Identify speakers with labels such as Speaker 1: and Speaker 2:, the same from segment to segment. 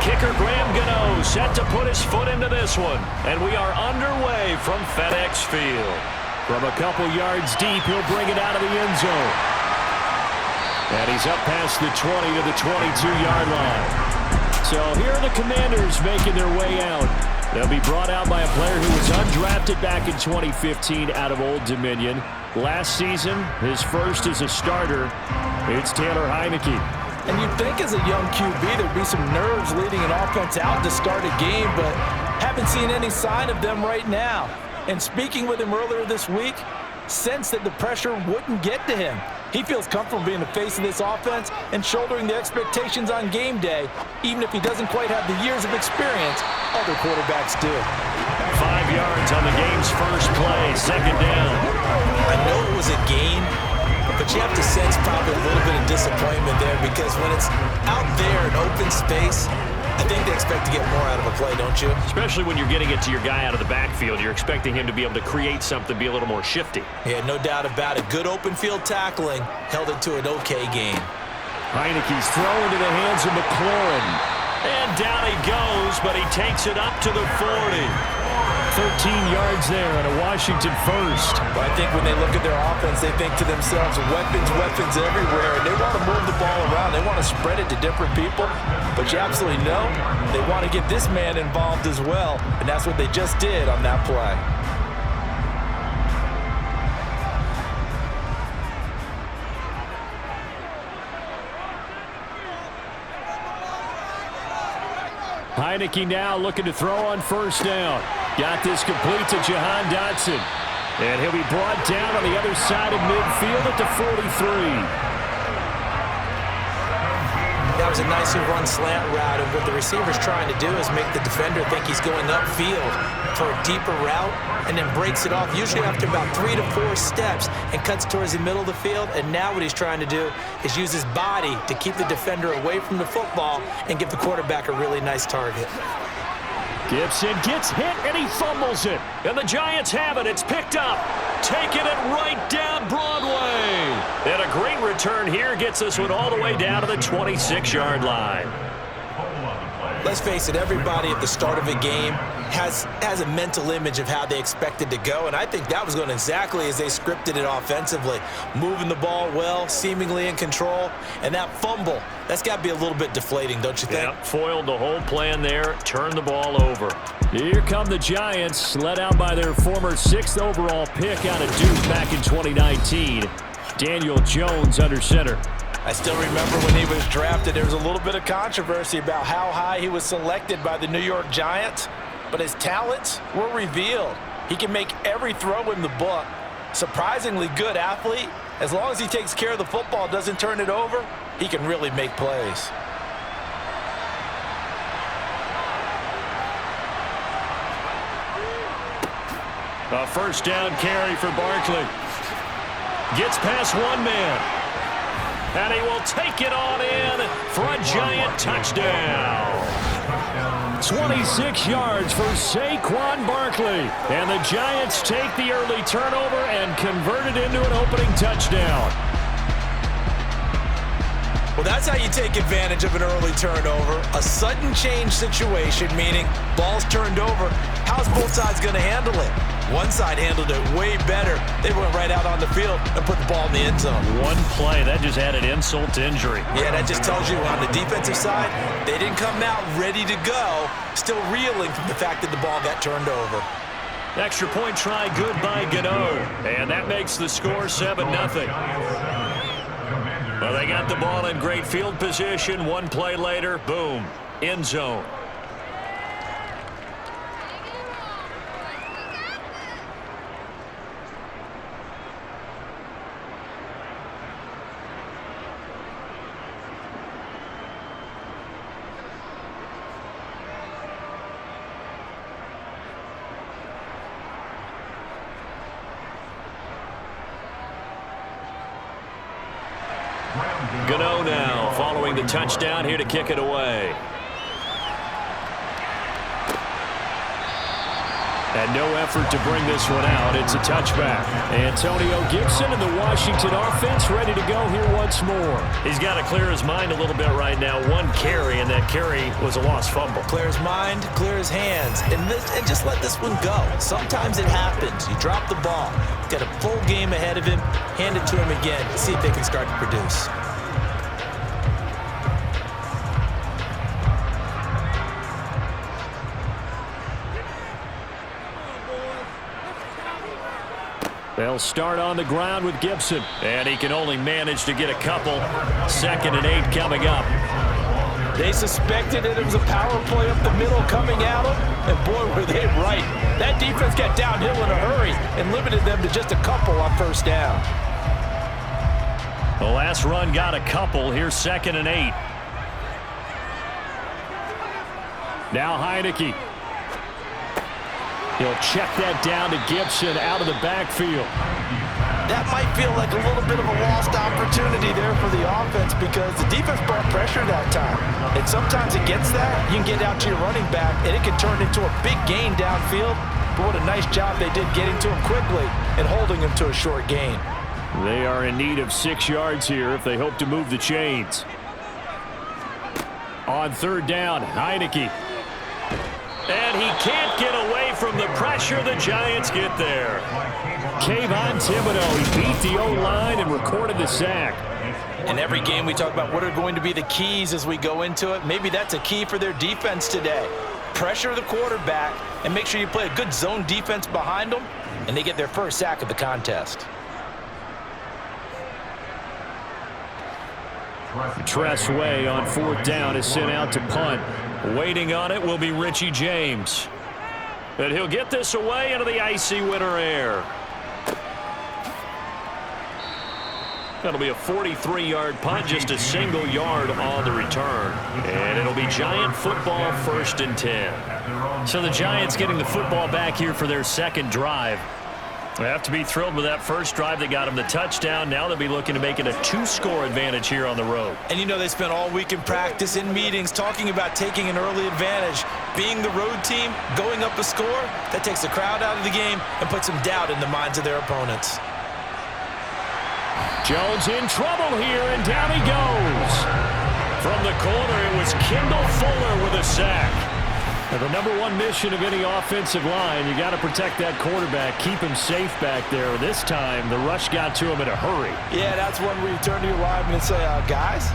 Speaker 1: kicker Graham Gano set to put his foot into this one. And we are underway from FedEx Field. From a couple yards deep, he'll bring it out of the end zone. And he's up past the 20 to the 22-yard line. So here are the Commanders making their way out. They'll be brought out by a player who was undrafted back in 2015 out of Old Dominion. Last season, his first as a starter, it's Taylor Heinicke.
Speaker 2: And you'd think as a young QB there'd be some nerves leading an offense out to start a game, but haven't seen any sign of them right now. And speaking with him earlier this week, sensed that the pressure wouldn't get to him. He feels comfortable being the face of this offense and shouldering the expectations on game day, even if he doesn't quite have the years of experience other quarterbacks do.
Speaker 1: 5 yards on the game's first play, second down.
Speaker 3: I know it was a gain, but you have to sense probably a little bit of disappointment there because when it's out there in open space, I think they expect to get more out of a play, don't you?
Speaker 1: Especially when you're getting it to your guy out of the backfield. You're expecting him to be able to create something, be a little more shifty.
Speaker 3: Yeah, no doubt about it. Good open field tackling held it to an okay game.
Speaker 1: Heinicke's throw into the hands of McLaurin. And down he goes, but he takes it up to the 40. 13 yards there on a Washington first.
Speaker 2: But I think when they look at their offense, they think to themselves, weapons, weapons everywhere. And they want to move the ball around. They want to spread it to different people. But you absolutely know they want to get this man involved as well. And that's what they just did on that play.
Speaker 1: Heinicke now looking to throw on first down. Got this complete to Jahan Dotson. And he'll be brought down on the other side of midfield at the 43.
Speaker 3: That was a nicely run slant route, and what the receiver's trying to do is make the defender think he's going upfield for a deeper route, and then breaks it off, usually after about 3 to 4 steps, and cuts towards the middle of the field. And now what he's trying to do is use his body to keep the defender away from the football and give the quarterback a really nice target.
Speaker 1: Gibson gets hit, and he fumbles it. And the Giants have it. It's picked up. Taking it right down Broadway. And a great return here gets this one all the way down to the 26-yard line.
Speaker 3: Let's face it, everybody at the start of a game has a mental image of how they expect it to go, and I think that was going exactly as they scripted it offensively. Moving the ball well, seemingly in control, and that fumble, that's got to be a little bit deflating, don't you think?
Speaker 1: Yep, foiled the whole plan there, turned the ball over. Here come the Giants, led out by their former 6th overall pick out of Duke back in 2019. Daniel Jones under center.
Speaker 2: I still remember when he was drafted, there was a little bit of controversy about how high he was selected by the New York Giants, but his talents were revealed. He can make every throw in the book. Surprisingly good athlete. As long as he takes care of the football, doesn't turn it over, he can really make plays.
Speaker 1: A first down carry for Barkley. Gets past one man. And he will take it on in for a Giant touchdown. 26 yards for Saquon Barkley. And the Giants take the early turnover and convert it into an opening touchdown.
Speaker 3: Well, that's how you take advantage of an early turnover. A sudden change situation, meaning ball's turned over. How's both sides going to handle it? One side handled it way better. They went right out on the field and put the ball in the end zone.
Speaker 1: One play, that just added insult to injury.
Speaker 3: Yeah, that just tells you on the defensive side, they didn't come out ready to go, still reeling from the fact that the ball got turned over.
Speaker 1: Extra point try good by Gano. And that makes the score 7-0. Well, they got the ball in great field position. One play later, boom, end zone. Gano now following the touchdown here to kick it away. And no effort to bring this one out. It's a touchback. Antonio Gibson and the Washington offense ready to go here once more. He's got to clear his mind a little bit right now. One carry, and that carry was a lost fumble.
Speaker 3: Clear his mind, clear his hands, and just let this one go. Sometimes it happens. You drop the ball. Got a full game ahead of him. Hand it to him again. See if they can start to produce.
Speaker 1: They'll start on the ground with Gibson, and he can only manage to get a couple. 2nd and 8 coming up.
Speaker 2: They suspected that it was a power play up the middle coming at them, and boy, were they right. That defense got downhill in a hurry and limited them to just a couple on first down.
Speaker 1: The last run got a couple. Here's 2nd and 8. Now Heineke. He'll check that down to Gibson out of the backfield.
Speaker 2: That might feel like a little bit of a lost opportunity there for the offense because the defense brought pressure that time. And sometimes against that, you can get out to your running back, and it can turn into a big gain downfield. But what a nice job they did getting to him quickly and holding him to a short gain.
Speaker 1: They are in need of 6 yards here if they hope to move the chains. On 3rd down, Heineke. And he can't get away from the pressure. The Giants get there. Kayvon Thibodeaux, he beat the O-line and recorded the sack.
Speaker 2: In every game we talk about what are going to be the keys as we go into it. Maybe that's a key for their defense today. Pressure the quarterback and make sure you play a good zone defense behind them, and they get their first sack of the contest.
Speaker 1: Tress Way on 4th down is sent out to punt. Waiting on it will be Richie James. And he'll get this away into the icy winter air. That'll be a 43-yard punt, just a single yard on the return. And it'll be Giant football, 1st and 10. So the Giants getting the football back here for their 2nd drive. They have to be thrilled with that first drive that got them the touchdown. Now they'll be looking to make it a 2-score advantage here on the road.
Speaker 2: And you know they spent all week in practice, in meetings, talking about taking an early advantage. Being the road team, going up a score, that takes the crowd out of the game and puts some doubt in the minds of their opponents.
Speaker 1: Jones in trouble here, and down he goes. From the corner, it was Kendall Fuller with a sack. Now, the #1 mission of any offensive line, you got to protect that quarterback, keep him safe back there. This time, the rush got to him in a hurry.
Speaker 2: Yeah, that's one where you turn to your lineman and say, guys,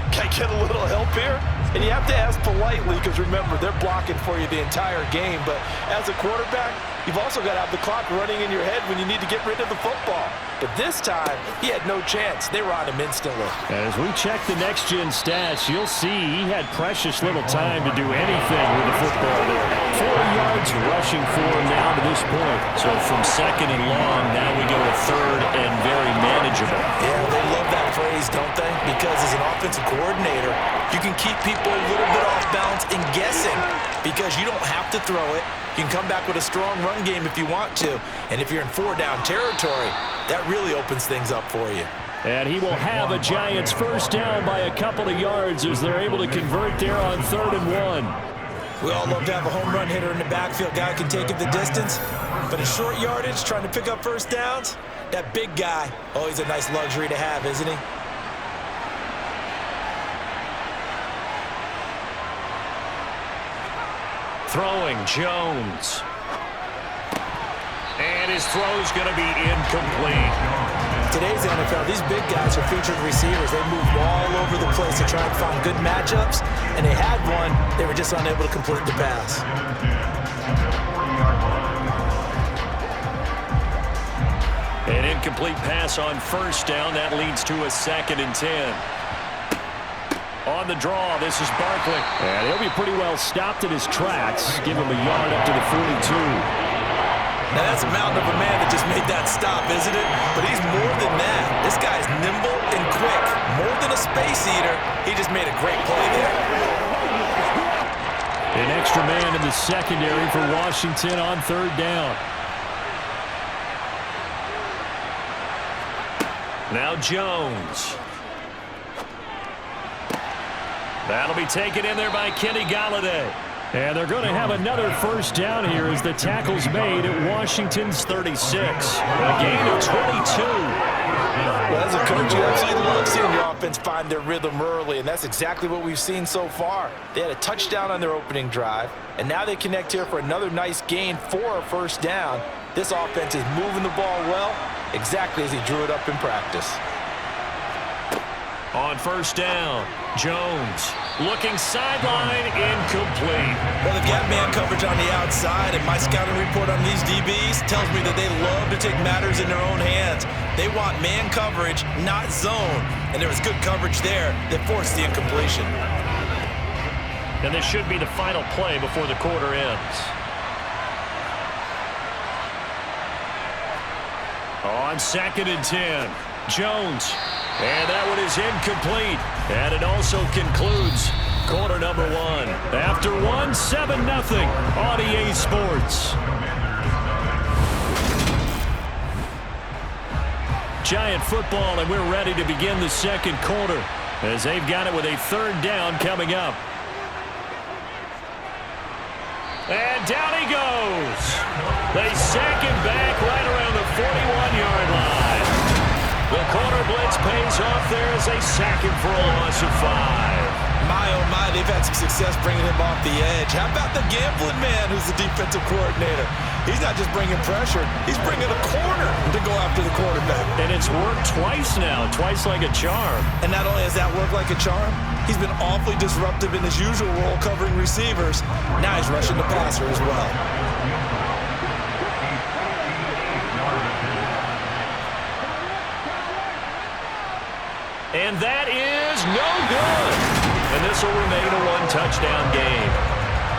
Speaker 2: can I get a little help here? And you have to ask politely because, remember, they're blocking for you the entire game. But as a quarterback, you've also got to have the clock running in your head when you need to get rid of the football. But this time, he had no chance. They were on him instantly.
Speaker 1: As we check the next-gen stats, you'll see he had precious little time to do anything with the football there. 4 yards rushing for him now to this point. So from 2nd and long, now we go to 3rd and very manageable.
Speaker 2: Yeah, they love that phrase, don't they? Because as an offensive coordinator, you can keep people a little bit off balance and guessing because you don't have to throw it. You can come back with a strong run game if you want to. And if you're in 4-down territory, that really opens things up for you.
Speaker 1: And he will have a Giants first down by a couple of yards as they're able to convert there on 3rd and 1.
Speaker 2: We all love to have a home run hitter in the backfield. Guy can take it the distance. But in short yardage, trying to pick up first downs, that big guy, oh, he's a nice luxury to have, isn't he?
Speaker 1: Throwing, Jones. And his throw's going to be incomplete.
Speaker 3: Today's NFL, these big guys are featured receivers. They move all over the place to try and find good matchups, and they had one. They were just unable to complete the pass.
Speaker 1: An incomplete pass on first down. That leads to a 2nd and 10. On the draw, this is Barkley. And he'll be pretty well stopped in his tracks. Give him a yard up to the 42.
Speaker 2: Now, that's a mountain of a man that just made that stop, isn't it? But he's more than that. This guy's nimble and quick. More than a space eater, he just made a great play there.
Speaker 1: An extra man in the secondary for Washington on 3rd down. Now Jones. That'll be taken in there by Kenny Golladay. And they're going to have another first down here as the tackle's made at Washington's 36. A gain of 22.
Speaker 2: Well, as a coach, you absolutely love seeing your offense find their rhythm early, and that's exactly what we've seen so far. They had a touchdown on their opening drive, and now they connect here for another nice gain for a first down. This offense is moving the ball well, exactly as he drew it up in practice.
Speaker 1: On first down, Jones looking sideline, incomplete.
Speaker 3: Well, they've got man coverage on the outside, and my scouting report on these DBs tells me that they love to take matters in their own hands. They want man coverage, not zone, and there was good coverage there that forced the incompletion.
Speaker 1: And this should be the final play before the quarter ends. On 2nd and 10, Jones. And that one is incomplete. And it also concludes quarter number 1. After 1, 7-0 on EA Sports. Giant football, and we're ready to begin the second quarter as they've got it with a third down coming up. And down he goes. They sack him back right around the 41-yard line. The corner blitz pays off there as they sack him for a loss of 5.
Speaker 3: My, oh my, they've had some success bringing him off the edge. How about the gambling man who's the defensive coordinator? He's not just bringing pressure, he's bringing a corner to go after the quarterback.
Speaker 1: And it's worked twice now, twice like a charm.
Speaker 3: And not only has that worked like a charm, he's been awfully disruptive in his usual role covering receivers. Now he's rushing the passer as well.
Speaker 1: And that is no good. And this will remain a one-touchdown game.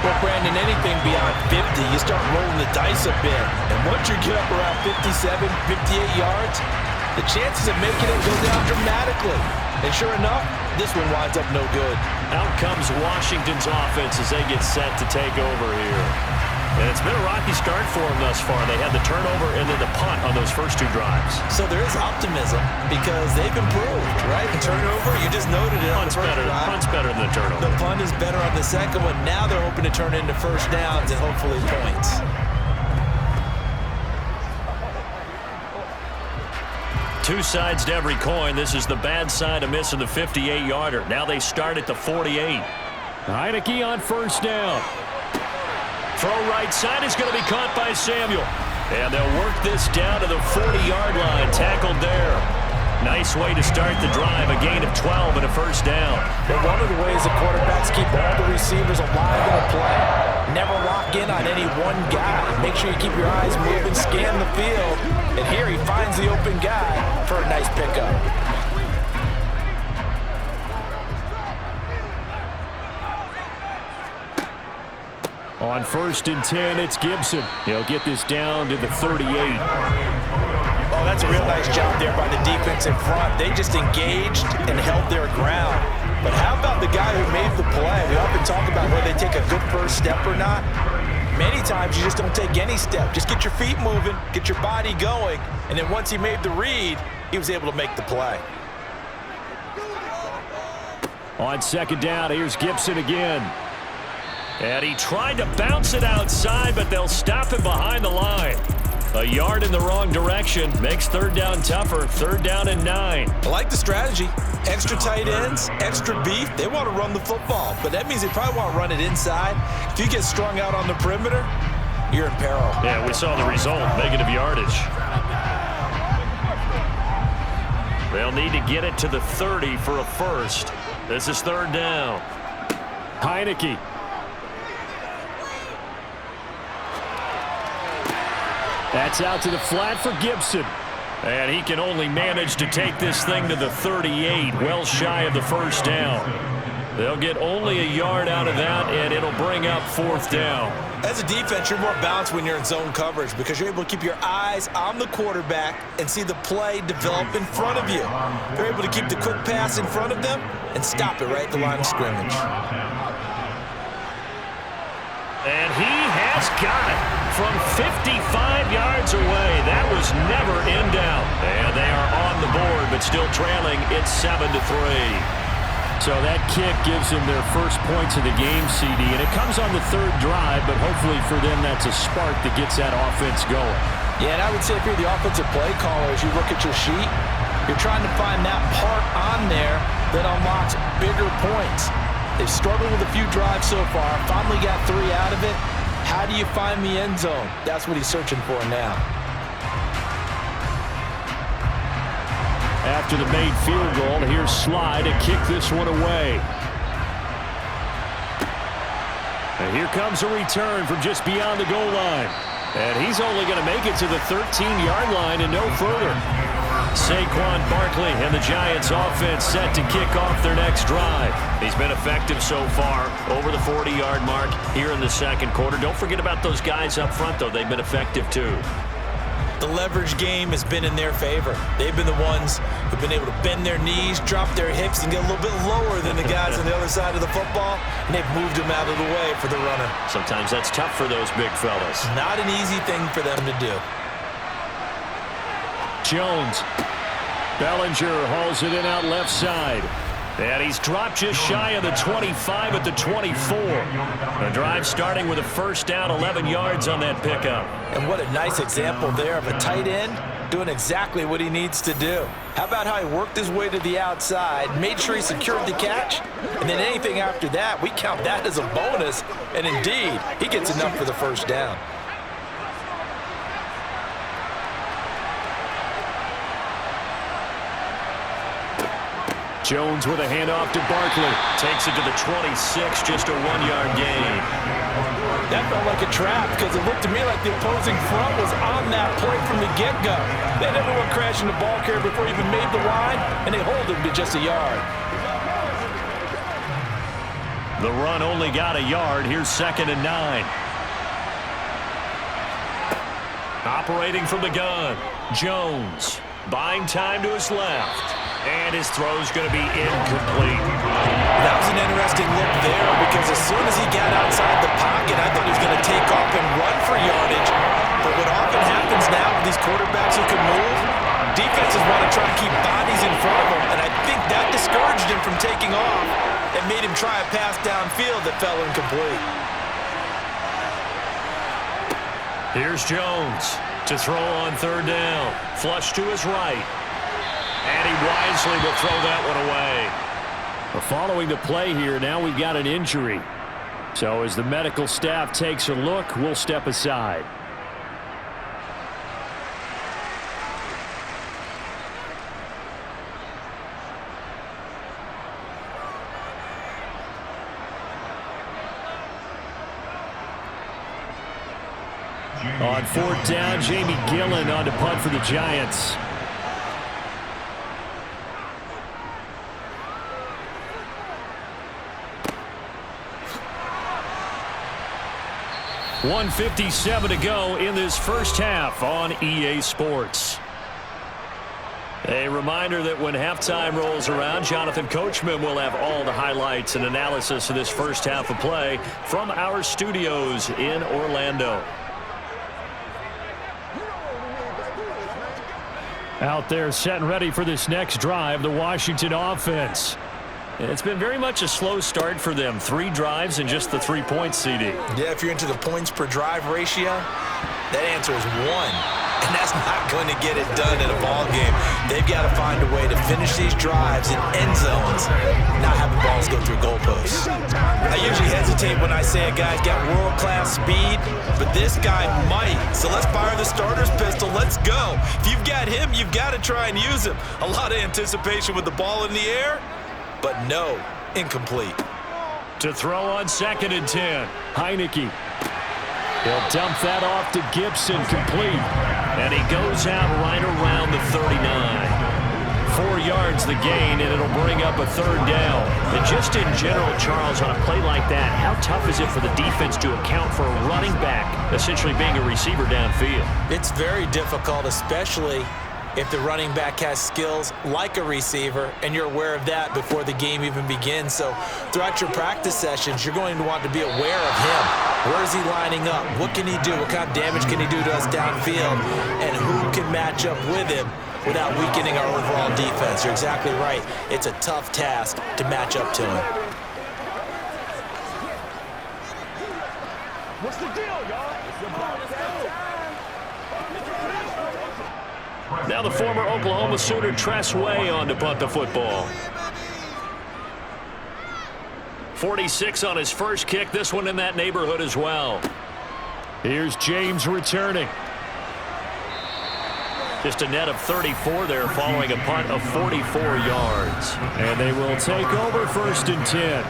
Speaker 2: Well, Brandon, anything beyond 50, you start rolling the dice a bit. And once you get up around 57, 58 yards, the chances of making it go down dramatically. And sure enough, this one winds up no good.
Speaker 1: Out comes Washington's offense as they get set to take over here. And it's been a rocky start for them thus far. They had the turnover and then the punt on those first 2 drives.
Speaker 3: So there is optimism because they've improved, right? The turnover, you just noted it on the first drive.
Speaker 1: Punt's better than the turnover.
Speaker 3: The punt is better on the second one. Now they're hoping to turn it into first downs and hopefully points.
Speaker 1: Two sides to every coin. This is the bad side of missing the 58-yarder. Now they start at the 48. Heineke on first down. Throw right side is going to be caught by Samuel. And they'll work this down to the 40-yard line. Tackled there. Nice way to start the drive. A gain of 12 and a first down.
Speaker 2: But one of the ways the quarterbacks keep all the receivers alive in a play, never lock in on any one guy. Make sure you keep your eyes moving, scan the field. And here he finds the open guy for a nice pickup.
Speaker 1: On 1st and 10, it's Gibson. He'll get this down to the 38.
Speaker 2: Oh, that's a real nice job there by the defense in front. They just engaged and held their ground. But how about the guy who made the play? We often talk about whether they take a good first step or not. Many times you just don't take any step. Just get your feet moving, get your body going, and then once he made the read, he was able to make the play.
Speaker 1: On 2nd down, here's Gibson again. And he tried to bounce it outside, but they'll stop him behind the line. A yard in the wrong direction makes 3rd down tougher. 3rd down and 9.
Speaker 3: I like the strategy. Extra tight ends, extra beef. They want to run the football, but that means they probably want to run it inside. If you get strung out on the perimeter, you're in peril.
Speaker 1: Yeah, we saw the result, negative yardage. They'll need to get it to the 30 for a first. This is 3rd down. Heineke. That's out to the flat for Gibson. And he can only manage to take this thing to the 38, well shy of the first down. They'll get only a yard out of that, and it'll bring up 4th down.
Speaker 3: As a defense, you're more balanced when you're in zone coverage because you're able to keep your eyes on the quarterback and see the play develop in front of you. They're able to keep the quick pass in front of them and stop it right at the line of scrimmage.
Speaker 1: And he has got it from 55 yards away. That was never in doubt. And they are on the board, but still trailing. It's 7-3. So that kick gives them their first points of the game, CD, and it comes on the third drive, but hopefully for them that's a spark that gets that offense going.
Speaker 2: Yeah, and I would say if you're the offensive play caller, as you look at your sheet, you're trying to find that part on there that unlocks bigger points. They've struggled with a few drives so far, finally got 3 out of it. How do you find the end zone? That's what he's searching for now.
Speaker 1: After the made field goal, here's Sly to kick this one away. And here comes a return from just beyond the goal line. And he's only going to make it to the 13-yard line and no further. Saquon Barkley and the Giants offense set to kick off their next drive. He's been effective so far, over the 40-yard mark here in the second quarter. Don't forget about those guys up front, though. They've been effective, too.
Speaker 3: The leverage game has been in their favor. They've been the ones who've been able to bend their knees, drop their hips, and get a little bit lower than the guys on the other side of the football, and they've moved them out of the way for the runner.
Speaker 1: Sometimes that's tough for those big fellas.
Speaker 3: Not an easy thing for them to do.
Speaker 1: Jones. Bellinger hauls it in out left side. And he's dropped just shy of the 25 at the 24. The drive starting with a first down, 11 yards on that pickup.
Speaker 2: And what a nice example there of a tight end doing exactly what he needs to do. How about how he worked his way to the outside, made sure he secured the catch, and then anything after that, we count that as a bonus. And indeed, he gets enough for the first down.
Speaker 1: Jones with a handoff to Barkley. Takes it to the 26, just a 1-yard gain.
Speaker 2: That felt like a trap because it looked to me like the opposing front was on that play from the get-go. They never went crashing the ball carrier before he even made the line, and they hold him to just a yard.
Speaker 1: The run only got a yard. Here's 2nd and 9. Operating from the gun, Jones. Buying time to his left. And his throw's going to be incomplete.
Speaker 3: That was an interesting look there because as soon as he got outside the pocket, I thought he was going to take off and run for yardage. But what often happens now with these quarterbacks who can move, defenses want to try to keep bodies in front of them. And I think that discouraged him from taking off and made him try a pass downfield that fell incomplete.
Speaker 1: Here's Jones to throw on 3rd down. Flush to his right. And he wisely will throw that one away. Following the play here, now we've got an injury. So as the medical staff takes a look, we'll step aside. On 4th down, Jamie Gillen on to punt for the Giants. .157 to go in this first half on EA Sports. A reminder that when halftime rolls around, Jonathan Coachman will have all the highlights and analysis of this first half of play from our studios in Orlando. Out there set and ready for this next drive, the Washington offense. It's been very much a slow start for them. 3 drives and just the 3 points, CD.
Speaker 3: Yeah, if you're into the points per drive ratio, that answer is 1. And that's not going to get it done in a ball game. They've got to find a way to finish these drives in end zones, not having balls go through goalposts. I usually hesitate when I say a guy's got world-class speed, but this guy might. So let's fire the starter's pistol. Let's go. If you've got him, you've got to try and use him. A lot of anticipation with the ball in the air. But no, incomplete.
Speaker 1: To throw on 2nd and 10, Heineke. He'll dump that off to Gibson, complete. And he goes out right around the 39. 4 yards the gain, and it'll bring up a 3rd down. And just in general, Charles, on a play like that, how tough is it for the defense to account for a running back essentially being a receiver downfield?
Speaker 3: It's very difficult, especially if the running back has skills like a receiver, and you're aware of that before the game even begins. So throughout your practice sessions, you're going to want to be aware of him. Where is he lining up? What can he do? What kind of damage can he do to us downfield? And who can match up with him without weakening our overall defense. You're exactly right. It's a tough task to match up to him.
Speaker 1: What's the deal, y'all? Now the former Oklahoma Sooner Tress Way on to punt the football. 46 on his first kick. This one in that neighborhood as well. Here's James returning. Just a net of 34 there following a punt of 44 yards. And they will take over 1st and 10.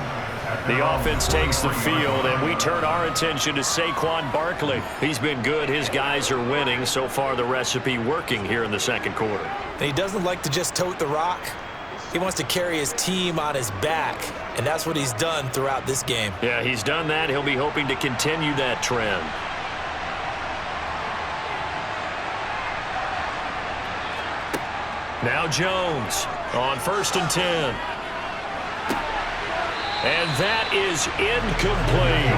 Speaker 1: The offense takes the field, and we turn our attention to Saquon Barkley. He's been good. His guys are winning. So far, the recipe working here in the second quarter.
Speaker 3: And he doesn't like to just tote the rock. He wants to carry his team on his back, and that's what he's done throughout this game.
Speaker 1: Yeah, he's done that. He'll be hoping to continue that trend. Now Jones on 1st and 10. And that is incomplete.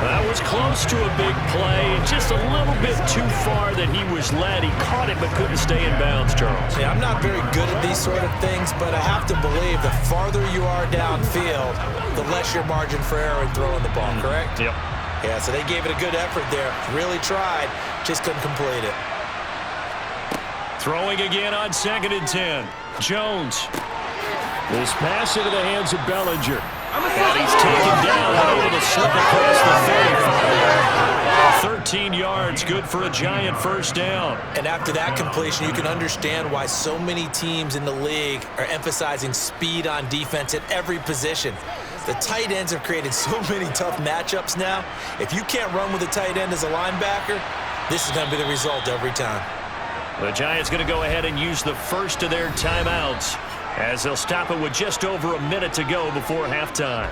Speaker 1: That was close to a big play, just a little bit too far that he was led. He caught it but couldn't stay in bounds, Charles.
Speaker 3: Yeah, I'm not very good at these sort of things, but I have to believe the farther you are downfield, the less your margin for error in throwing the ball, correct?
Speaker 1: Yep.
Speaker 3: Yeah, so they gave it a good effort there. Really tried, just couldn't complete it.
Speaker 1: Throwing again on 2nd and 10. Jones. This pass into the hands of Bellinger. And he's taken down and able to slip across the 35. 13 yards, good for a giant first down.
Speaker 3: And after that completion, you can understand why so many teams in the league are emphasizing speed on defense at every position. The tight ends have created so many tough matchups now. If you can't run with a tight end as a linebacker, this is going to be the result every time.
Speaker 1: The Giants going to go ahead and use the first of their timeouts as they'll stop it with just over a minute to go before halftime.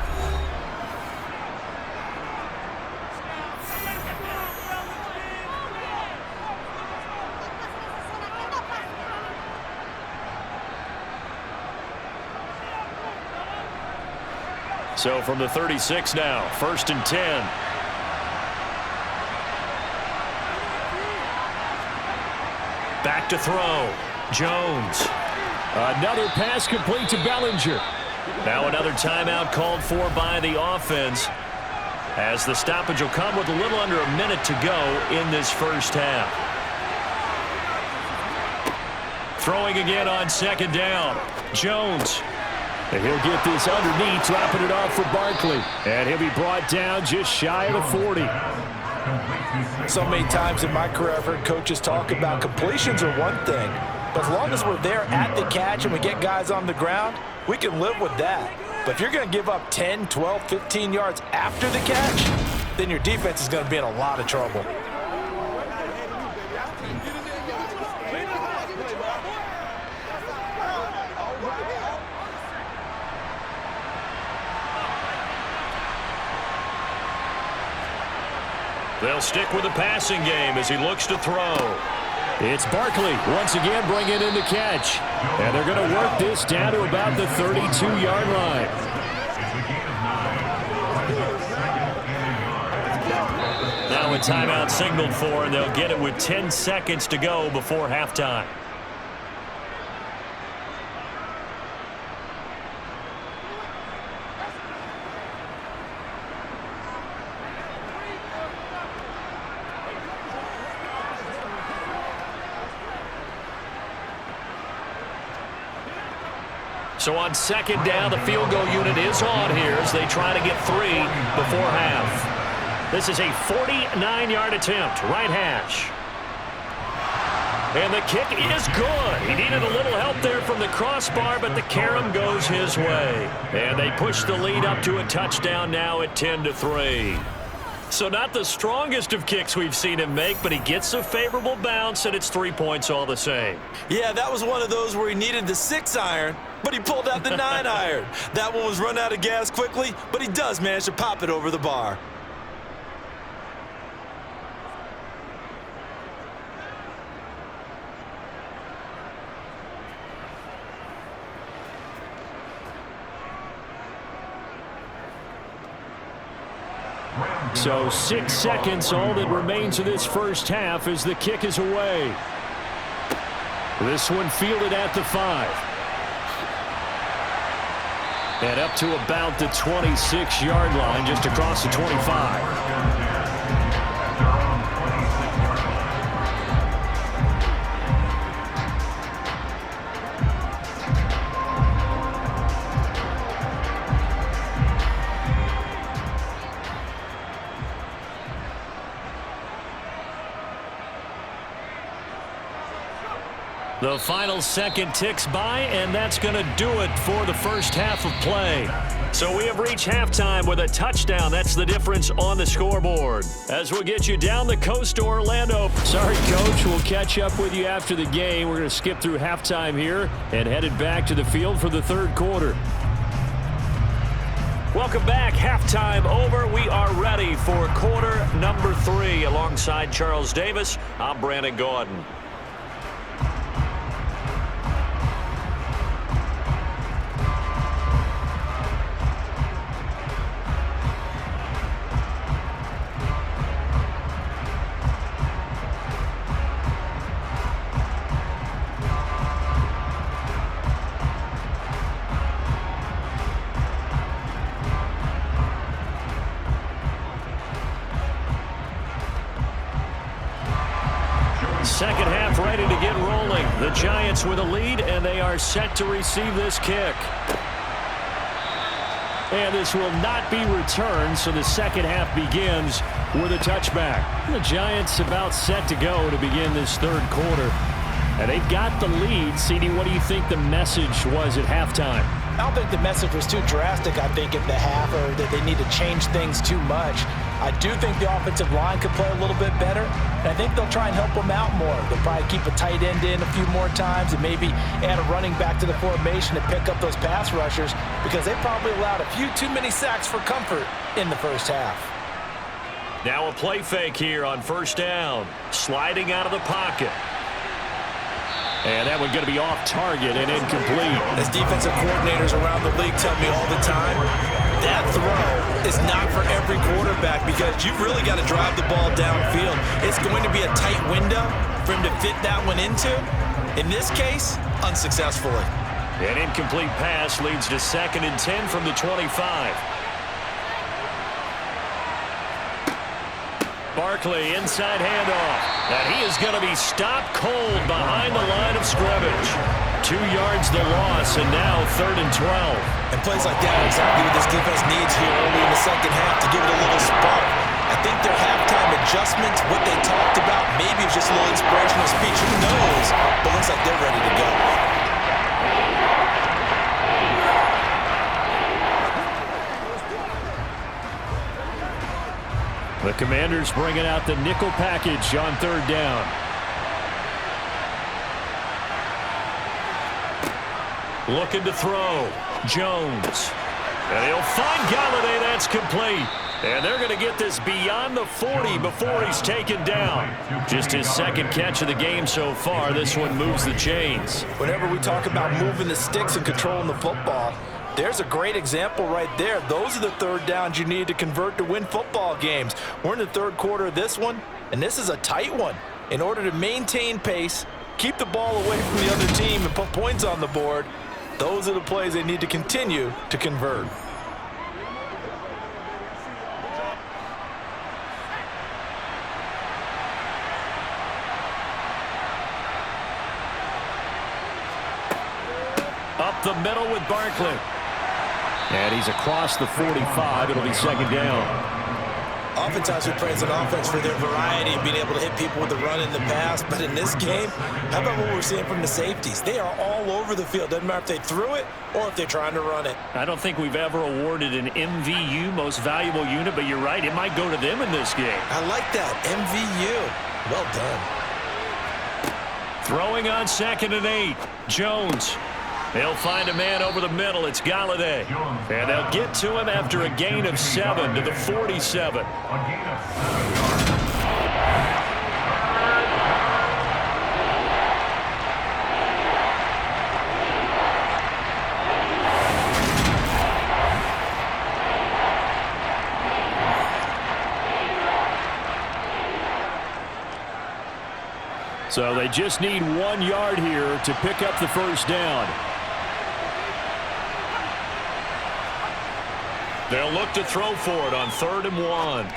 Speaker 1: So from the 36 now, 1st and 10. Back to throw. Jones. Another pass complete to Bellinger. Now another timeout called for by the offense, as the stoppage will come with a little under a minute to go in this first half. Throwing again on 2nd down. Jones. And he'll get this underneath, dropping it off for Barkley. And he'll be brought down just shy of the 40.
Speaker 2: So many times in my career I've heard coaches talk about completions are one thing, but as long as we're there at the catch and we get guys on the ground, we can live with that. But if you're going to give up 10, 12, 15 yards after the catch, then your defense is going to be in a lot of trouble.
Speaker 1: They'll stick with the passing game as he looks to throw. It's Barkley once again bringing in the catch. And they're going to work this down to about the 32-yard line. Now a timeout signaled for, and they'll get it with 10 seconds to go before halftime. So on 2nd down, the field goal unit is on here as they try to get 3 before half. This is a 49-yard attempt, right hash. And the kick is good. He needed a little help there from the crossbar, but the carom goes his way. And they push the lead up to a touchdown now at 10-3. So not the strongest of kicks we've seen him make, but he gets a favorable bounce, and it's 3 points all the same.
Speaker 3: Yeah, that was one of those where he needed the 6-iron, but he pulled out the 9-iron. That one was run out of gas quickly, but he does manage to pop it over the bar.
Speaker 1: So 6 seconds, all that remains of this first half as the kick is away. This one fielded at the 5. And up to about the 26-yard line, just across the 25. The final second ticks by, and that's going to do it for the first half of play. So we have reached halftime with a touchdown. That's the difference on the scoreboard. As we'll get you down the coast to Orlando. Sorry, Coach. We'll catch up with you after the game. We're going to skip through halftime here and headed back to the field for the third quarter. Welcome back. Halftime over. We are ready for quarter number 3. Alongside Charles Davis, I'm Brandon Gaudin. Second half ready to get rolling. The Giants with a lead, and they are set to receive this kick. And this will not be returned, so the second half begins with a touchback. The Giants about set to go to begin this third quarter. And they've got the lead. CD, what do you think the message was at halftime?
Speaker 2: I don't think the message was too drastic, I think, at the half, or that they need to change things too much. I do think the offensive line could play a little bit better, and I think they'll try and help them out more. They'll probably keep a tight end in a few more times and maybe add a running back to the formation to pick up those pass rushers, because they probably allowed a few too many sacks for comfort in the first half.
Speaker 1: Now a play fake here on first down. Sliding out of the pocket. And that one going to be off target and incomplete.
Speaker 3: As defensive coordinators around the league tell me all the time, that throw is not for every quarterback, because you've really got to drive the ball downfield. It's going to be a tight window for him to fit that one into. In this case, unsuccessfully.
Speaker 1: An incomplete pass leads to 2nd and 10 from the 25. Barkley, inside handoff. And he is going to be stopped cold behind the line of scrimmage. 2 yards the loss, and now 3rd and 12.
Speaker 3: And plays like that are exactly what this defense needs here early in the second half to give it a little spark. I think their halftime adjustments, what they talked about, maybe it was just a little inspirational speech. Who knows? But looks like they're ready to go.
Speaker 1: The Commanders bringing out the nickel package on 3rd down. Looking to throw. Jones. And he'll find Galladay. That's complete. And they're going to get this beyond the 40 before he's taken down. Just his 2nd catch of the game so far. This one moves the chains.
Speaker 2: Whenever we talk about moving the sticks and controlling the football, there's a great example right there. Those are the 3rd downs you need to convert to win football games. We're in the 3rd quarter of this one, and this is a tight one. In order to maintain pace, keep the ball away from the other team, and put points on the board, those are the plays they need to continue to convert.
Speaker 1: Up the middle with Barkley. And he's across the 45. It'll be 2nd down.
Speaker 3: Oftentimes we praise an offense for their variety and being able to hit people with the run in the pass. But in this game, how about what we're seeing from the safeties? They are all over the field. Doesn't matter if they threw it or if they're trying to run it.
Speaker 1: I don't think we've ever awarded an MVU, most valuable unit, but you're right. It might go to them in this game.
Speaker 3: I like that. MVU. Well done.
Speaker 1: Throwing on 2nd and 8. Jones. They'll find a man over the middle. It's Galladay. And they'll get to him after a gain of 7 to the 47. So they just need 1 yard here to pick up the first down. They'll look to throw for it on 3rd and 1.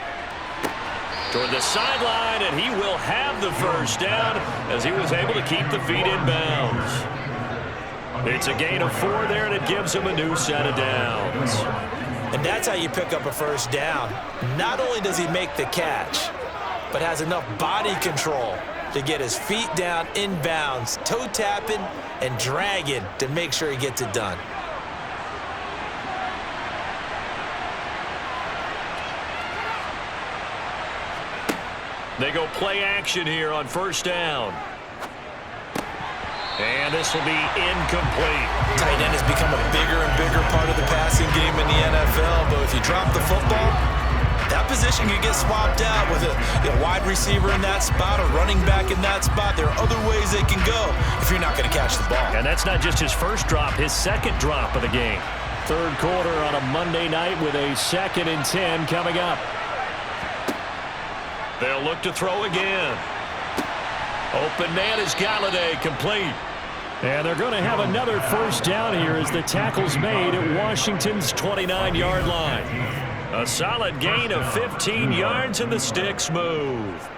Speaker 1: Toward the sideline, and he will have the first down as he was able to keep the feet in bounds. It's a gain of 4 there, and it gives him a new set of downs.
Speaker 3: And that's how you pick up a first down. Not only does he make the catch, but has enough body control to get his feet down in bounds, toe tapping and dragging to make sure he gets it done.
Speaker 1: They go play action here on 1st down. And this will be incomplete.
Speaker 3: Tight end has become a bigger and bigger part of the passing game in the NFL, but if you drop the football, that position can get swapped out with a wide receiver in that spot, a running back in that spot. There are other ways they can go if you're not going to catch the ball.
Speaker 1: And that's not just his first drop, his second drop of the game. 3rd quarter on a Monday night with a 2nd and 10 coming up. They'll look to throw again. Open man is Galladay, complete. And they're going to have another first down here as the tackle's made at Washington's 29-yard line. A solid gain of 15 yards and the sticks move.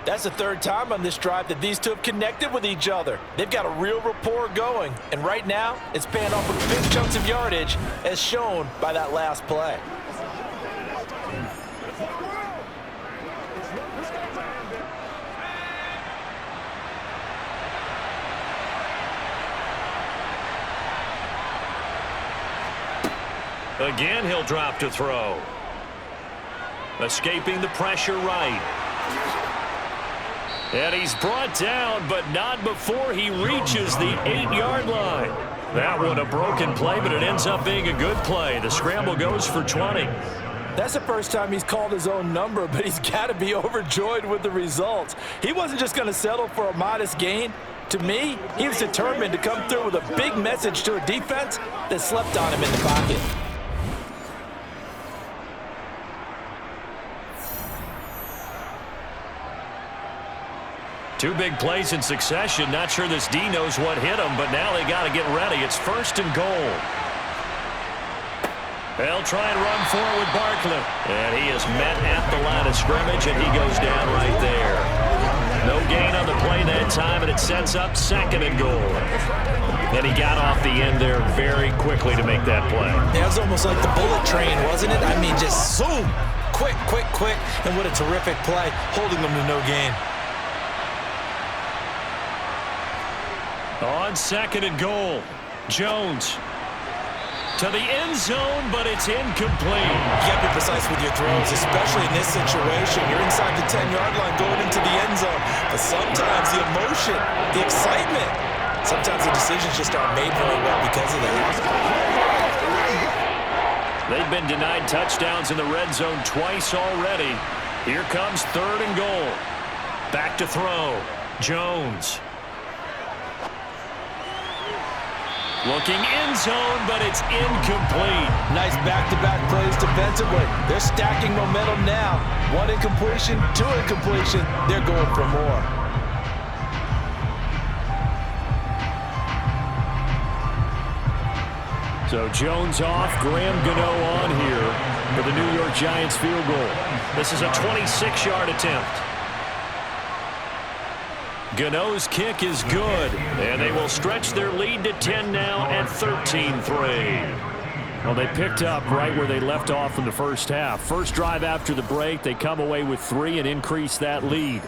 Speaker 2: That's the 3rd time on this drive that these two have connected with each other. They've got a real rapport going, and right now it's paying off with big chunks of yardage as shown by that last play.
Speaker 1: Again, he'll drop to throw. Escaping the pressure right. And he's brought down, but not before he reaches the 8-yard line. That one a broken play, but it ends up being a good play. The scramble goes for 20.
Speaker 2: That's the first time he's called his own number, but he's got to be overjoyed with the results. He wasn't just going to settle for a modest gain. To me, he was determined to come through with a big message to a defense that slept on him in the pocket.
Speaker 1: Two big plays in succession. Not sure this D knows what hit him, but now they got to get ready. It's 1st and goal. They'll try and run forward with Barkley. And he is met at the line of scrimmage, and he goes down right there. No gain on the play that time, and it sets up 2nd and goal. And he got off the end there very quickly to make that play.
Speaker 3: Yeah, it was almost like the bullet train, wasn't it? I mean, just zoom. Quick, quick, quick. And what a terrific play, holding them to no gain.
Speaker 1: On 2nd and goal, Jones to the end zone, but it's incomplete.
Speaker 3: You got to be precise with your throws, especially in this situation. You're inside the 10-yard line going into the end zone. But sometimes the emotion, the excitement, sometimes the decisions just aren't made very well because of that.
Speaker 1: They've been denied touchdowns in the red zone twice already. Here comes 3rd and goal. Back to throw. Jones. Looking end zone, but it's incomplete.
Speaker 2: Nice back-to-back plays defensively. They're stacking momentum now. 1 incompletion, 2 incompletion. They're going for more.
Speaker 1: So Jones off, Graham Gano on here for the New York Giants field goal. This is a 26-yard attempt. Gano's kick is good, and they will stretch their lead to 10 now at 13-3. Well, they picked up right where they left off in the first half. First drive after the break, they come away with 3 and increase that lead.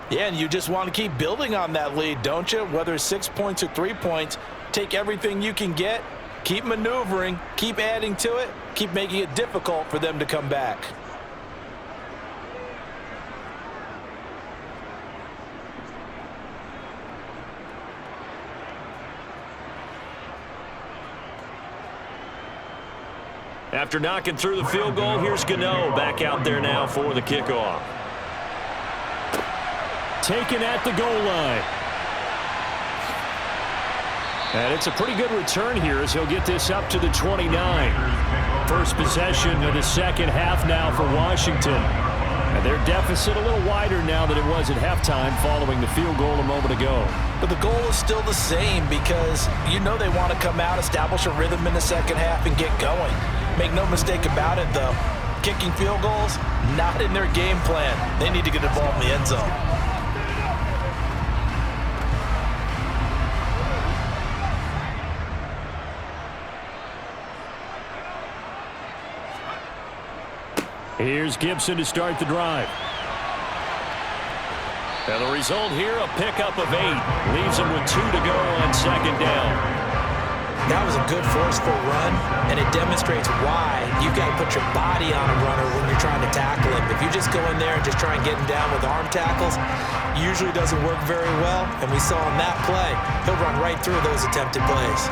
Speaker 2: Yeah, and you just want to keep building on that lead, don't you? Whether it's 6 points or 3 points, take everything you can get, keep maneuvering, keep adding to it, keep making it difficult for them to come back.
Speaker 1: After knocking through the field goal, here's Gano back out there now for the kickoff. Taken at the goal line. And it's a pretty good return here as he'll get this up to the 29. First possession of the second half now for Washington. And their deficit a little wider now than it was at halftime following the field goal a moment ago.
Speaker 2: But the goal is still the same because you know they want to come out, establish a rhythm in the second half, and get going. Make no mistake about it, though. Kicking field goals, not in their game plan. They need to get the ball in the end zone.
Speaker 1: Here's Gibson to start the drive. And the result here, a pickup of 8. Leaves him with 2 to go on second down.
Speaker 3: That was a good forceful run, and it demonstrates why you've got to put your body on a runner when you're trying to tackle him. If you just go in there and just try and get him down with arm tackles, usually doesn't work very well, and we saw on that play, he'll run right through those attempted plays.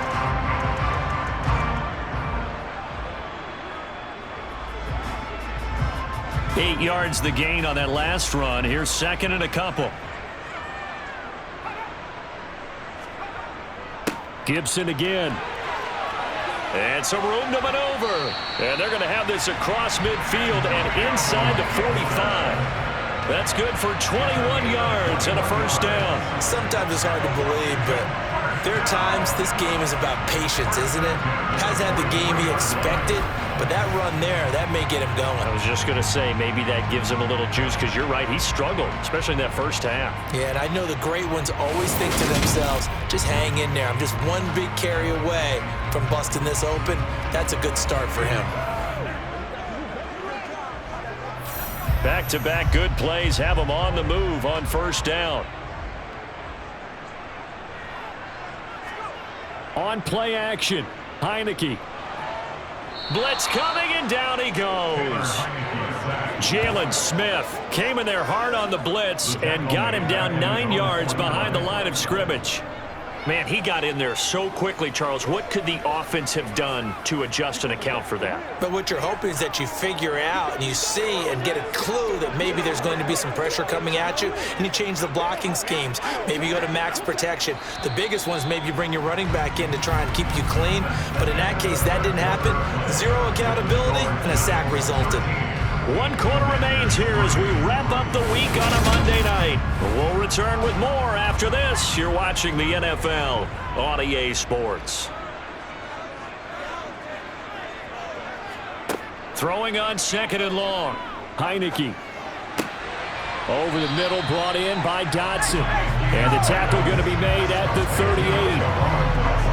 Speaker 1: Eight yards the gain on that last run. Here's second and a couple. Gibson again. And some room to maneuver. And they're going to have this across midfield and inside the 45. That's good for 21 yards and a first down.
Speaker 3: Sometimes it's hard to believe, but there are times this game is about patience, isn't it? Hasn't had the game he expected, but that run there, that may get him going.
Speaker 1: I was just going to say, maybe that gives him a little juice because you're right, he struggled, especially in that first half.
Speaker 3: Yeah, and I know the great ones always think to themselves, just hang in there. I'm just one big carry away from busting this open. That's a good start for him.
Speaker 1: Back-to-back good plays have him on the move on first down. On play action, Heineke. Blitz coming, and down he goes. Jalen Smith came in there hard on the blitz and got him down 9 yards behind the line of scrimmage. Man, he got in there so quickly, Charles. What could the offense have done to adjust and account for that?
Speaker 3: But what you're hoping is that you figure out and you see and get a clue that maybe there's going to be some pressure coming at you, and you change the blocking schemes. Maybe you go to max protection. The biggest one is maybe you bring your running back in to try and keep you clean. But in that case, that didn't happen. Zero accountability, and a sack resulted.
Speaker 1: 1 quarter remains here as we wrap up the week on a Monday night. We'll return with more after this. You're watching the NFL on EA Sports. Throwing on second and long. Heineke. Over the middle, brought in by Dotson. And the tackle going to be made at the 38.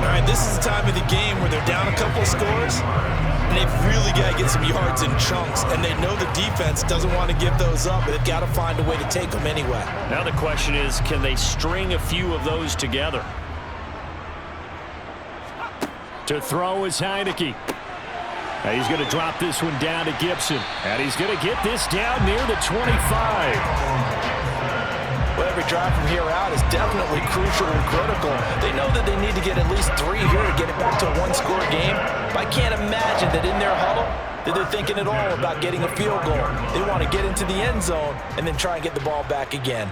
Speaker 2: All right, this is the time of the game where they're down a couple of scores, and they've really got to get some yards in chunks, and they know the defense doesn't want to give those up, but they've got to find a way to take them anyway.
Speaker 1: Now the question is, can they string a few of those together? To throw is Heineke. Now he's going to drop this one down to Gibson, and he's going to get this down near the 25.
Speaker 2: Well, every drive from here out is definitely crucial and critical. They know that they need to get at least 3 here to get it back to a one-score game. But I can't imagine that in their huddle that they're thinking at all about getting a field goal. They want to get into the end zone and then try and get the ball back again.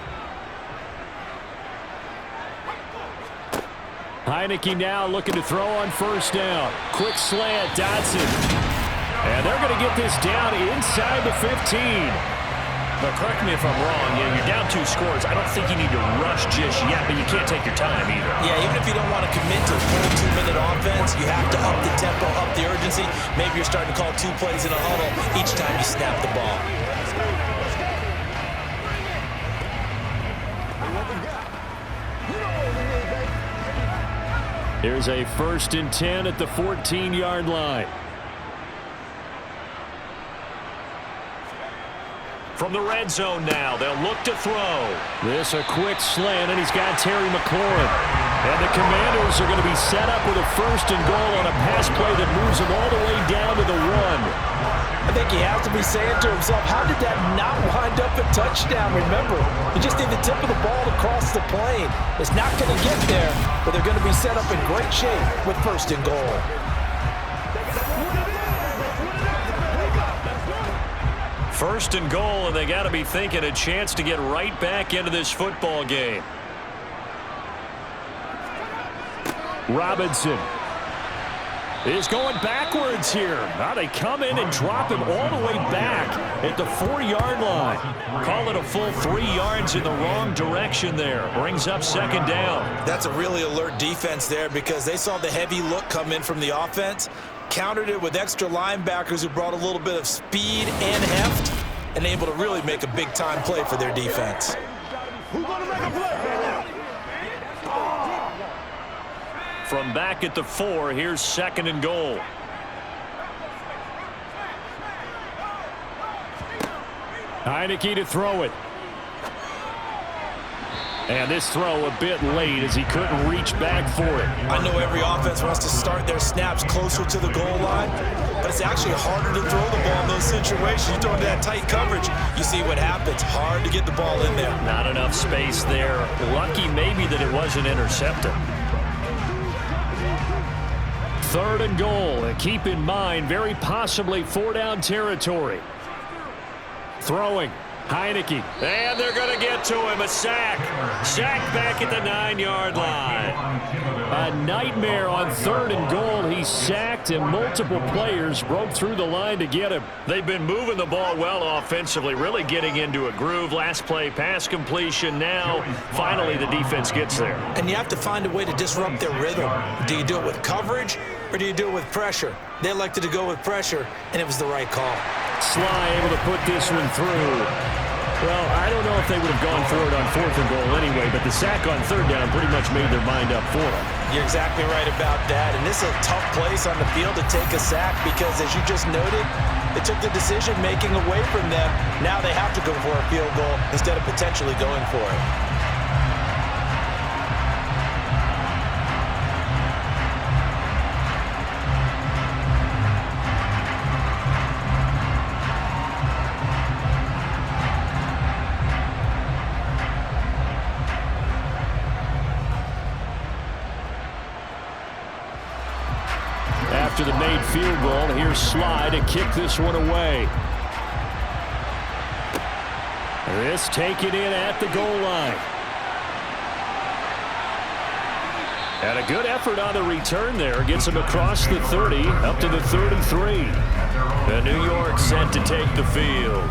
Speaker 1: Heineke now looking to throw on first down. Quick slant, Dotson. And they're going to get this down inside the 15. But correct me if I'm wrong, you're down 2 scores. I don't think you need to rush just yet, but you can't take your time either.
Speaker 3: Yeah, even if you don't want to commit to a full 2-minute offense, you have to up the tempo, up the urgency. Maybe you're starting to call 2 plays in a huddle each time you snap the ball.
Speaker 1: Here's a 1st and 10 at the 14-yard line. From the red zone now, they'll look to throw. This a quick slant, and he's got Terry McLaurin. And the Commanders are going to be set up with a 1st and goal on a pass play that moves them all the way down to the 1.
Speaker 2: I think he has to be saying to himself, how did that not wind up a touchdown? Remember, you just need the tip of the ball to cross the plane. It's not going to get there, but they're going to be set up in great shape with 1st and goal.
Speaker 1: First and goal, and they got to be thinking a chance to get right back into this football game. Robinson. is going backwards here. Now they come in and drop him all the way back at the 4-yard line. Call it a full 3 yards in the wrong direction there. Brings up second down.
Speaker 3: That's a really alert defense there because they saw the heavy look come in from the offense, countered it with extra linebackers who brought a little bit of speed and heft, and able to really make a big-time play for their defense.
Speaker 4: Who's going to make a play?
Speaker 1: From back at the 4, here's second and goal. Heineke to throw it. And this throw a bit late as he couldn't reach back for it.
Speaker 3: I know every offense wants to start their snaps closer to the goal line, but it's actually harder to throw the ball in those situations. You throw into that tight coverage, you see what happens. Hard to get the ball in there.
Speaker 1: Not enough space there. Lucky maybe that it wasn't intercepted. Third and goal, and keep in mind, very possibly 4-down territory. Throwing, Heineke, and they're going to get to him, a sack. Sack back at the 9-yard line. A nightmare on third and goal. He sacked, and multiple players broke through the line to get him. They've been moving the ball well offensively, really getting into a groove. Last play, pass completion. Now, finally, the defense gets there.
Speaker 3: And you have to find a way to disrupt their rhythm. Do you do it with coverage, or do you do it with pressure? They elected to go with pressure, and it was the right call.
Speaker 1: Sly able to put this one through. Well, I don't know if they would have gone for it on fourth and goal anyway, but the sack on third down pretty much made their mind up for them.
Speaker 3: You're exactly right about that, and this is a tough place on the field to take a sack because, as you just noted, they took the decision-making away from them. Now they have to go for a field goal instead of potentially going for it.
Speaker 1: After the made field goal, here's Sly to kick this one away. This taken in at the goal line. And a good effort on the return there. Gets him across the 30, up to the 33. And New York set to take the field.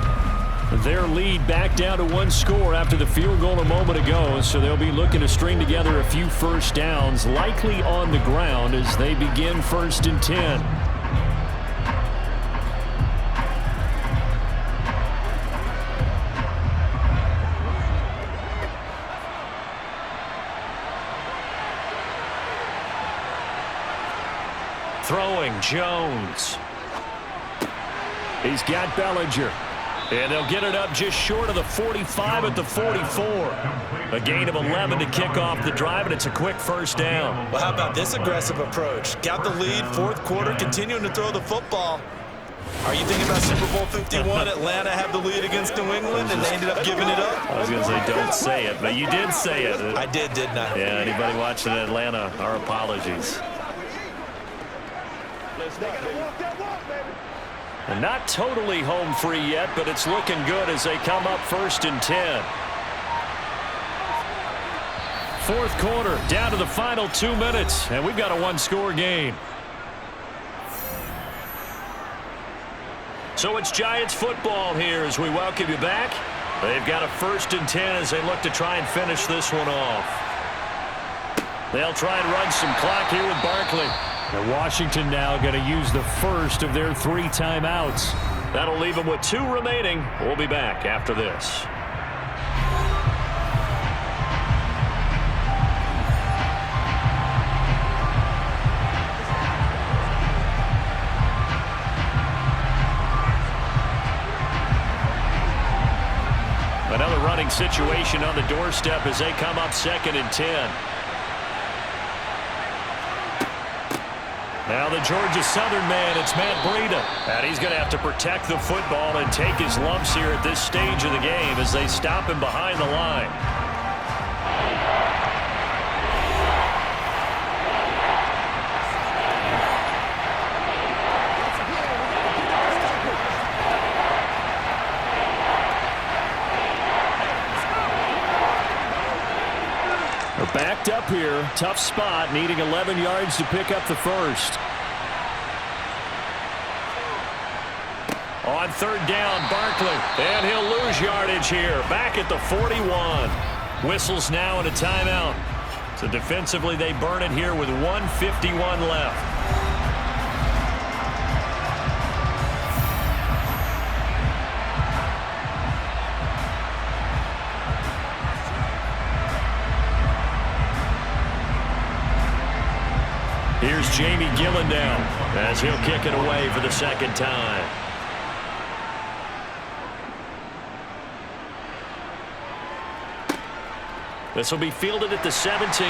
Speaker 1: Their lead back down to 1 score after the field goal a moment ago, so they'll be looking to string together a few first downs, likely on the ground as they begin 1st and 10. Throwing, Jones. He's got Bellinger. And they'll get it up just short of the 45 at the 44. A gain of 11 to kick off the drive, and it's a quick first down.
Speaker 3: Well, how about this aggressive approach? Got the lead, 4th quarter, continuing to throw the football. Are you thinking about Super Bowl 51? Atlanta had the lead against New England, and they ended up giving it up?
Speaker 1: I was going to say, don't say it, but you did say it.
Speaker 3: I did, didn't I?
Speaker 1: Yeah, anybody watching Atlanta, our apologies. And not totally home free yet, but it's looking good as they come up 1st and 10. 4th quarter, down to the final 2 minutes, and we've got a 1-score game. So it's Giants football here as we welcome you back. They've got a 1st and 10 as they look to try and finish this one off. They'll try and run some clock here with Barkley. And Washington now going to use the first of their 3 timeouts. That'll leave them with 2 remaining. We'll be back after this. Another running situation on the doorstep as they come up 2nd and 10. Now the Georgia Southern man, it's Matt Breida. And he's going to have to protect the football and take his lumps here at this stage of the game as they stop him behind the line. Backed up here, tough spot, needing 11 yards to pick up the first. On third down, Barkley. And he'll lose yardage here. Back at the 41. Whistles now and a timeout. So defensively, they burn it here with 1:51 left. Here's Jamie Gillen down as he'll kick it away for the second time. This will be fielded at the 17.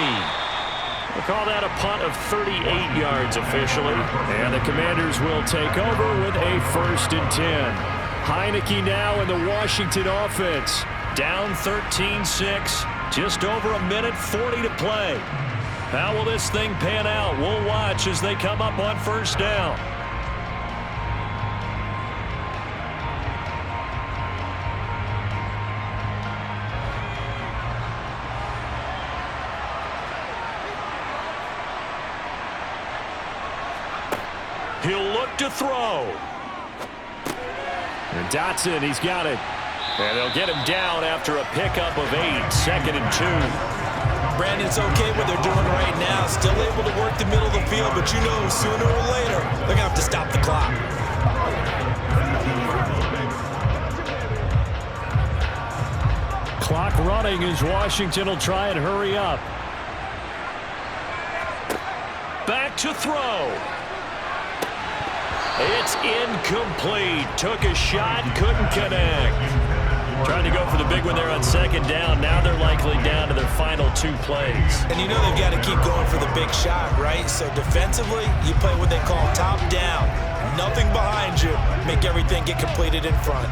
Speaker 1: We'll call that a punt of 38 yards officially. And the Commanders will take over with a 1st and 10. Heineke now in the Washington offense. Down 13-6. Just over a minute 40 to play. How will this thing pan out? We'll watch as they come up on 1st down. He'll look to throw. And Dotson, he's got it. And they'll get him down after a pickup of 8, 2nd and 2.
Speaker 3: Brandon's okay what they're doing right now. Still able to work the middle of the field, but you know sooner or later they're going to have to stop the clock.
Speaker 1: Clock running as Washington will try and hurry up. Back to throw. It's incomplete. Took a shot, couldn't connect. Trying to go for the big one there on 2nd down. Now they're likely down to their final 2 plays.
Speaker 3: And you know they've got to keep going for the big shot, right? So defensively, you play what they call top down. Nothing behind you. Make everything get completed in front.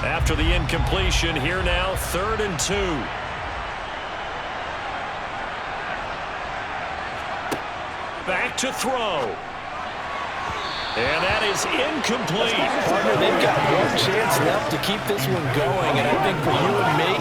Speaker 1: After the incompletion, here now, 3rd and 2. Back to throw. And that is incomplete.
Speaker 2: Partner, they've got one chance left to keep this one going, and I think for you and me,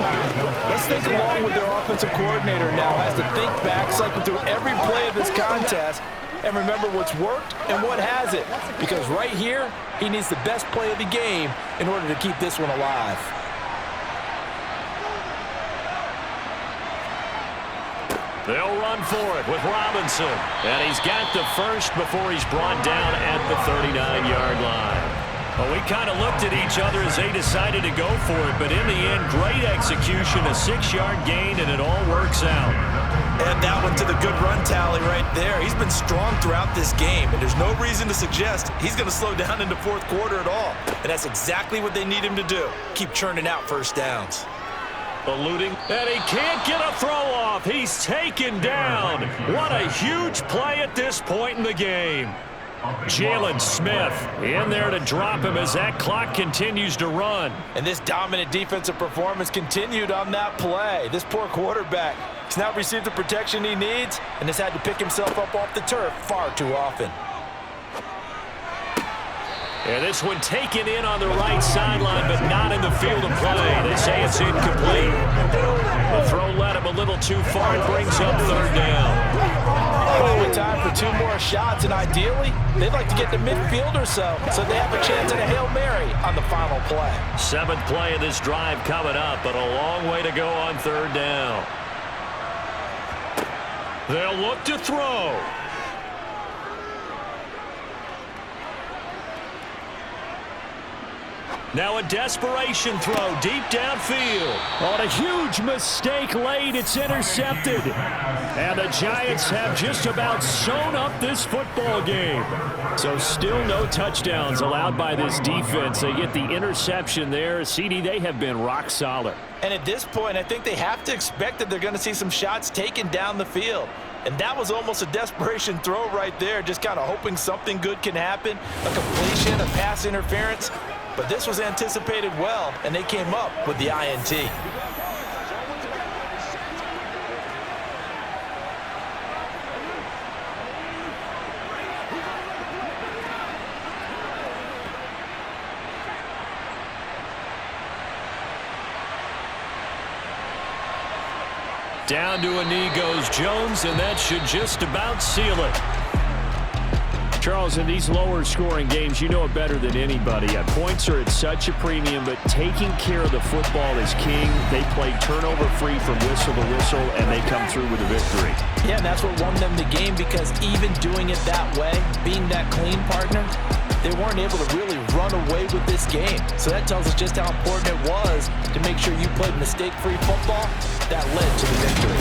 Speaker 2: let's think along with their offensive coordinator now has to think back, cycle through every play of this contest, and remember what's worked and what hasn't. Because right here, he needs the best play of the game in order to keep this one alive.
Speaker 1: They'll run for it with Robinson. And he's got the first before he's brought down at the 39-yard line. Well, we kind of looked at each other as they decided to go for it, but in the end, great execution, a 6-yard gain, and it all works out.
Speaker 3: Add that one to the good run tally right there. He's been strong throughout this game, and there's no reason to suggest he's going to slow down in the 4th quarter at all. And that's exactly what they need him to do. Keep churning out 1st downs.
Speaker 1: Eluding, and he can't get a throw off. He's taken down. What a huge play at this point in the game. Jalen Smith in there to drop him as that clock continues to run.
Speaker 2: And this dominant defensive performance continued on that play. This poor quarterback has not received the protection he needs and has had to pick himself up off the turf far too often.
Speaker 1: And this one taken in on the right sideline, but not in the field of play. They say it's incomplete. The throw led him a little too far and brings up 3rd down.
Speaker 2: Only time for 2 more shots, and ideally, they'd like to get to midfield or so they have a chance at a Hail Mary on the final play.
Speaker 1: 7th play of this drive coming up, but a long way to go on 3rd down. They'll look to throw. Now a desperation throw deep downfield. On a huge mistake late, it's intercepted. And the Giants have just about sewn up this football game. So still no touchdowns allowed by this defense. They get the interception there. CD, they have been rock solid.
Speaker 2: And at this point, I think they have to expect that they're going to see some shots taken down the field. And that was almost a desperation throw right there, just kind of hoping something good can happen, a completion, a pass interference. But this was anticipated well, and they came up with the INT. Down to a knee goes Jones, and that should just about seal it.
Speaker 1: Charles, in these lower-scoring games, you know it better than anybody. Points are at such a premium, but taking care of the football is king. They play turnover-free from whistle to whistle, and they come through with a victory.
Speaker 2: Yeah, and that's what won them the game, because even doing it that way, being that clean partner, they weren't able to really run away with this game. So that tells us just how important it was to make sure you played mistake-free football. That led to the victory.